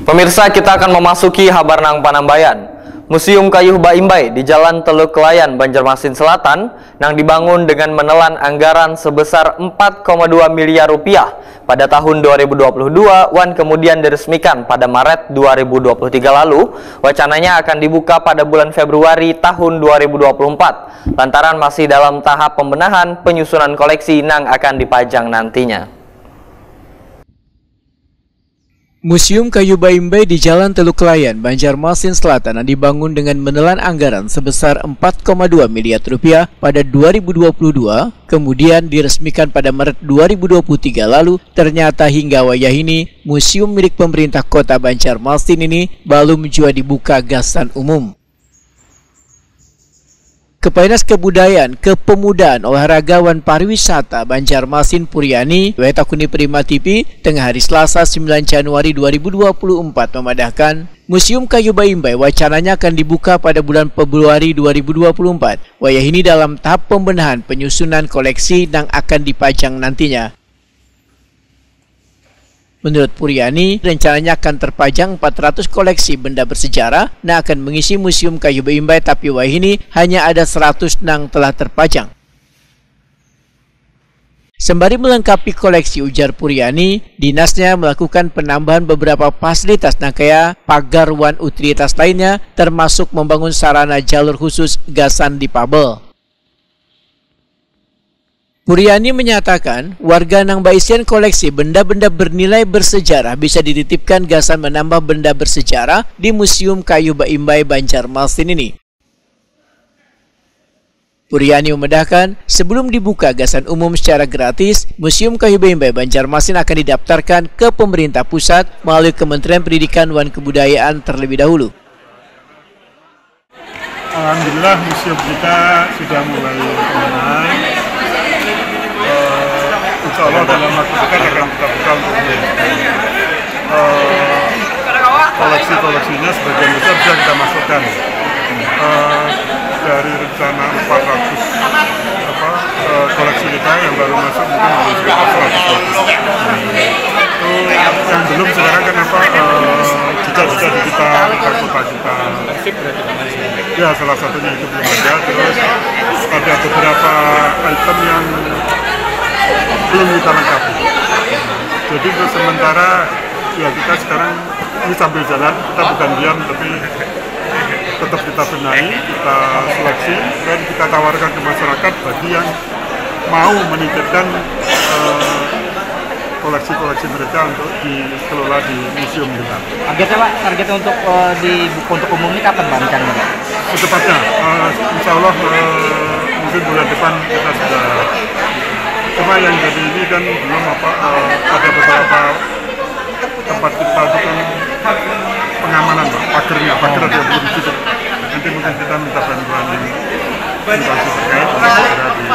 Pemirsa, kita akan memasuki Habarnang Panambayan. Museum Kayu Baimbai di Jalan Teluk Kelayan, Banjarmasin Selatan, yang dibangun dengan menelan anggaran sebesar 4,2 miliar rupiah pada tahun 2022, kemudian diresmikan pada Maret 2023 lalu. Wacananya akan dibuka pada bulan Februari tahun 2024, lantaran masih dalam tahap pembenahan penyusunan koleksi yang akan dipajang nantinya. Museum Kayu Baimbai di Jalan Teluk Kelayan, Banjarmasin Selatan dibangun dengan menelan anggaran sebesar 4,2 miliar rupiah pada 2022, kemudian diresmikan pada Maret 2023 lalu. Ternyata hingga wayah ini, museum milik pemerintah kota Banjarmasin ini belum juga dibuka gasan umum. Kepala Dinas Kebudayaan, Kepemudaan, Olahragawan Pariwisata Banjarmasin Puryani, Wetakuni Prima TV, tengah hari Selasa 9 Januari 2024 memadahkan Museum Kayu Baimbai wacananya akan dibuka pada bulan Februari 2024. Wayah ini dalam tahap pembenahan penyusunan koleksi yang akan dipajang nantinya. Menurut Puryani, rencananya akan terpajang 400 koleksi benda bersejarah yang akan mengisi Museum Kayu Baimbai, tapi wah ini hanya ada 100 yang telah terpajang. Sembari melengkapi koleksi, ujar Puryani, dinasnya melakukan penambahan beberapa fasilitas kayak pagar wan utilitas lainnya, termasuk membangun sarana jalur khusus gasan difabel. Puryani menyatakan, warga nang baisian koleksi benda-benda bernilai bersejarah bisa dititipkan gasan menambah benda bersejarah di Museum Kayu Baimbai Banjarmasin ini. Puryani memedahkan, sebelum dibuka gasan umum secara gratis, Museum Kayu Baimbai Banjarmasin akan didaftarkan ke pemerintah pusat melalui Kementerian Pendidikan dan Kebudayaan terlebih dahulu. Alhamdulillah, museum kita sudah mulai pembenahan. Insya Allah dalam waktu dekat akan kita buka untuk koleksi-koleksinya sebagian besar bisa kita masukkan. Dari rencana 400 koleksi kita yang baru masuk mungkin baru sekitar 100. Itu yang belum sekarang kan jejak-jejak digital kota kita. Ya, salah satunya itu belum ada. Terus ada beberapa item yang belum kita lengkapi. Jadi untuk sementara ya kita sekarang ini sambil jalan, kita bukan diam tapi tetap kita benahi, kita seleksi dan kita tawarkan ke masyarakat bagi yang mau menitipkan koleksi-koleksi mereka untuk dikelola di museum kita. Targetnya Pak, targetnya untuk umum ini kapan Pak rencananya? Secepatnya, insya Allah mungkin bulan depan kita sudah. Cuma yang jadi ini kan belum ada beberapa tempat kita bukan pengamanan Pak, pagernya, pager ada yang belum ditutup. Nanti mungkin kita minta bantuan di terkait untuk segera di